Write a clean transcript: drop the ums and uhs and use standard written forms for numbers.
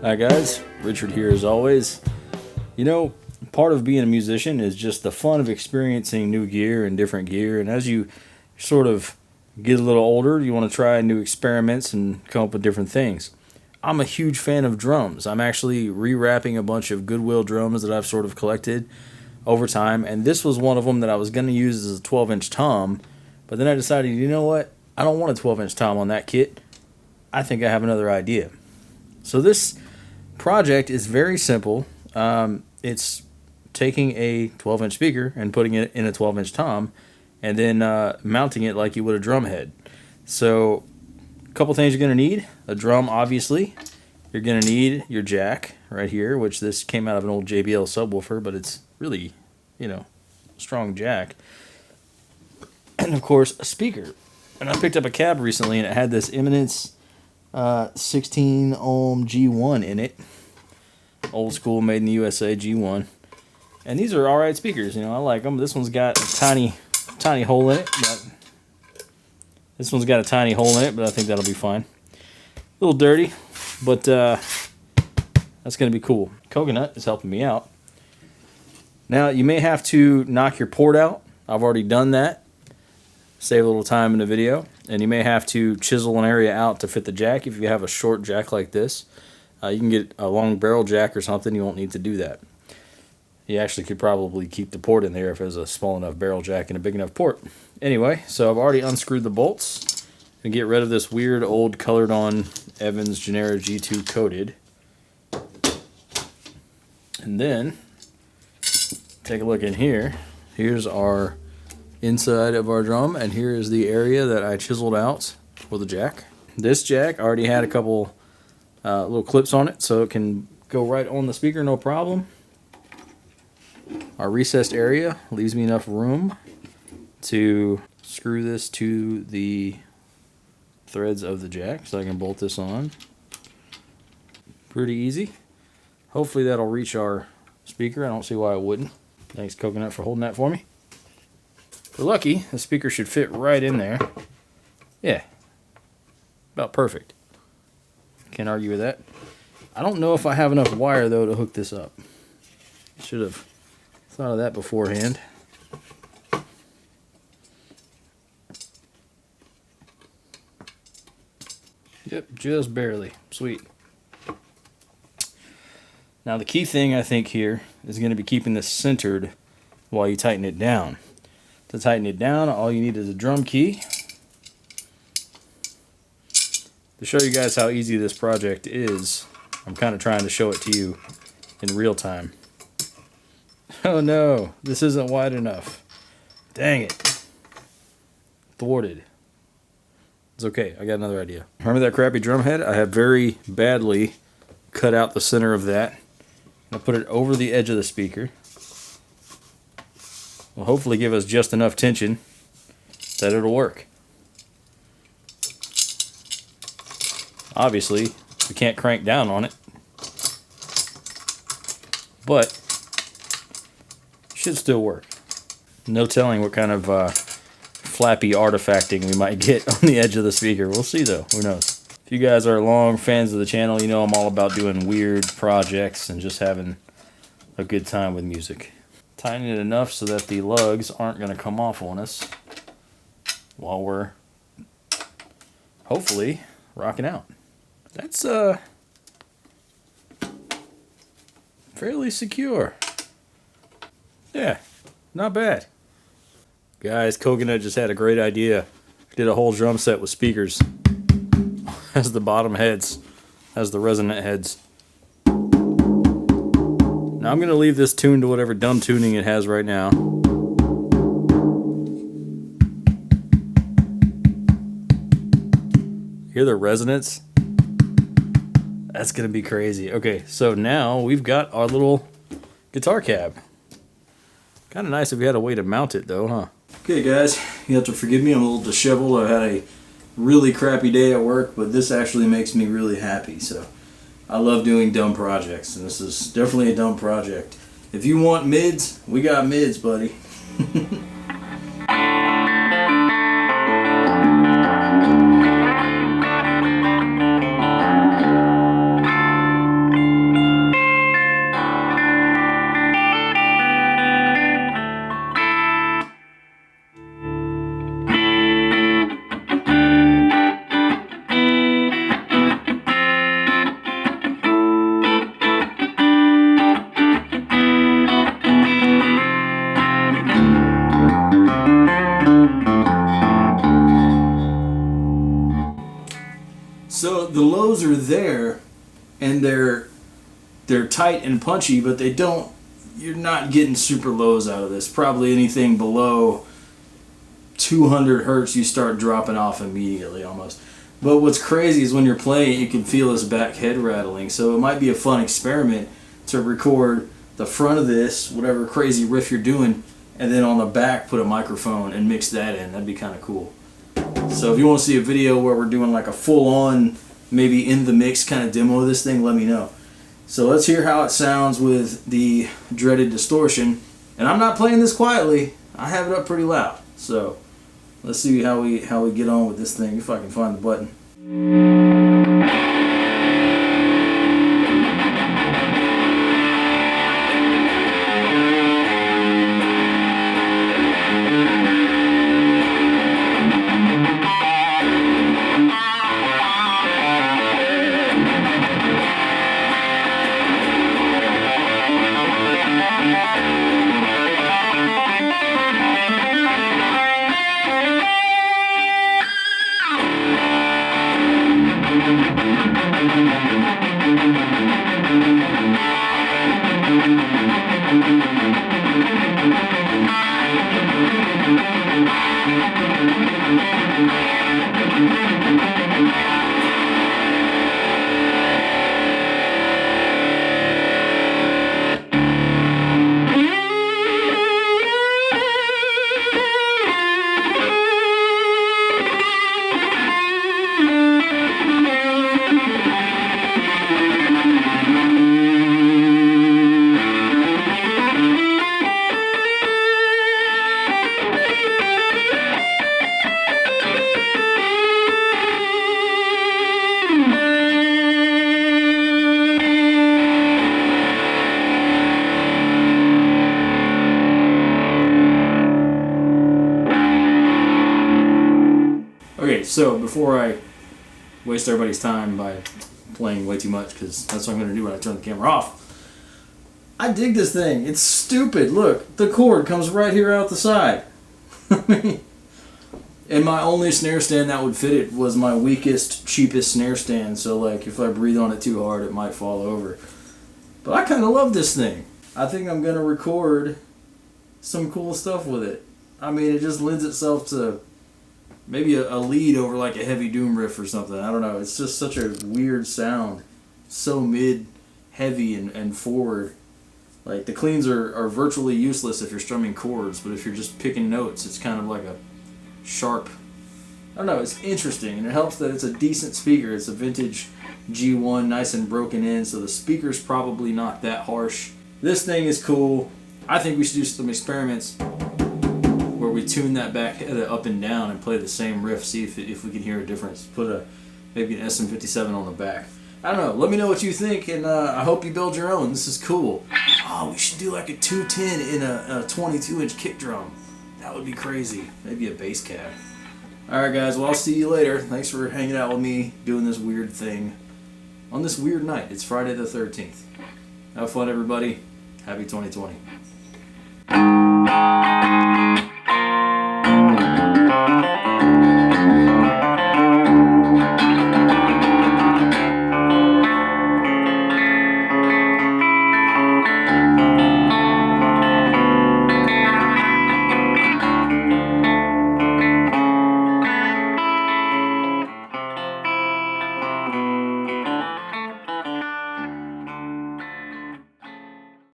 Hi guys, Richard here as always. You know, part of being a musician is just the fun of experiencing new gear and different gear, and as you sort of get a little older, you want to try new experiments and come up with different things. I'm a huge fan of drums. I'm actually rewrapping a bunch of Goodwill drums that I've sort of collected over time, and this was one of them that I was going to use as a 12-inch tom, but then I decided, you know what? I don't want a 12-inch tom on that kit. I think I have another idea. So this project is very simple. It's taking a 12-inch speaker and putting it in a 12-inch tom and then mounting it like you would a drum head. So a couple things you're going to need. A drum, obviously. You're going to need your jack right here, which this came out of an old JBL subwoofer, but it's really, strong jack. And of course, a speaker. And I picked up a cab recently and it had this Eminence 16 ohm G1 in it. Old school, made in the USA G1. And these are alright speakers, I like them. This one's got a tiny hole in it, but this one's got a tiny hole in it, but I think that'll be fine. A little dirty, but that's going to be cool. Coconut is helping me out. Now, you may have to knock your port out. I've already done that. Save a little time in the video. And you may have to chisel an area out to fit the jack if you have a short jack like this. You can get a long barrel jack or something. You won't need to do that. You actually could probably keep the port in there if it was a small enough barrel jack and a big enough port. Anyway, so I've already unscrewed the bolts and get rid of this weird old colored on Evans Genera G2 coated. And then take a look in here. Here's our inside of our drum, and here is the area that I chiseled out for the jack. This jack already had a couple little clips on it, so it can go right on the speaker, no problem. Our recessed area leaves me enough room to screw this to the threads of the jack, so I can bolt this on. Pretty easy. Hopefully that'll reach our speaker. I don't see why it wouldn't. Thanks, Coconut, for holding that for me. If we're lucky, the speaker should fit right in there. Yeah, about perfect. Can't argue with that. I don't know if I have enough wire, though, to hook this up. Should have thought of that beforehand. Yep, just barely. Sweet. Now, the key thing, I think, here is going to be keeping this centered while you tighten it down. To tighten it down, all you need is a drum key. To show you guys how easy this project is, I'm kind of trying to show it to you in real time. Oh no, this isn't wide enough. Dang it. Thwarted. It's okay, I got another idea. Remember that crappy drum head? I have very badly cut out the center of that. I'll put it over the edge of the speaker. Will hopefully give us just enough tension that it'll work. Obviously, we can't crank down on it, but it should still work. No telling what kind of flappy artifacting we might get on the edge of the speaker. We'll see though, who knows. If you guys are long fans of the channel, you know I'm all about doing weird projects and just having a good time with music. Tighten it enough so that the lugs aren't going to come off on us while we're hopefully rocking out. That's fairly secure. Yeah, not bad. Guys, Coconut just had a great idea. Did a whole drum set with speakers as the bottom heads, as the resonant heads. Now I'm going to leave this tuned to whatever dumb tuning it has right now. Hear the resonance? That's going to be crazy. Okay, so now we've got our little guitar cab. Kind of nice if we had a way to mount it though, huh? Okay guys, you have to forgive me, I'm a little disheveled. I've had a really crappy day at work, but this actually makes me really happy. So I love doing dumb projects, and this is definitely a dumb project. If you want mids, we got mids, buddy. So the lows are there, and they're tight and punchy, but they don't. You're not getting super lows out of this. Probably anything below 200 hertz, you start dropping off immediately almost. But what's crazy is when you're playing, you can feel this back head rattling. So it might be a fun experiment to record the front of this, whatever crazy riff you're doing, and then on the back put a microphone and mix that in. That'd be kind of cool. So if you want to see a video where we're doing like a full-on, maybe in the mix kind of demo of this thing, let me know. So let's hear how it sounds with the dreaded distortion. And I'm not playing this quietly. I have it up pretty loud. So let's see how we get on with this thing, if I can find the button. Okay, so before I waste everybody's time by playing way too much, because that's what I'm going to do when I turn the camera off, I dig this thing. It's stupid. Look, the cord comes right here out the side. And my only snare stand that would fit it was my weakest, cheapest snare stand, so like if I breathe on it too hard, it might fall over. But I kind of love this thing. I think I'm going to record some cool stuff with it. I mean, it just lends itself to maybe a lead over like a heavy doom riff or something. I don't know. It's just such a weird sound. So mid, heavy, and forward. Like the cleans are virtually useless if you're strumming chords, but if you're just picking notes, it's kind of like a sharp. I don't know. It's interesting, and it helps that it's a decent speaker. It's a vintage G1, nice and broken in, so the speaker's probably not that harsh. This thing is cool. I think we should do some experiments where we tune that back head up and down and play the same riff, see if we can hear a difference. Put maybe an SM57 on the back. I don't know. Let me know what you think, and I hope you build your own. This is cool. Oh, we should do like a 210 in a 22-inch kick drum. That would be crazy. Maybe a bass cab. Alright guys, well I'll see you later. Thanks for hanging out with me, doing this weird thing on this weird night. It's Friday the 13th. Have fun everybody. Happy 2020.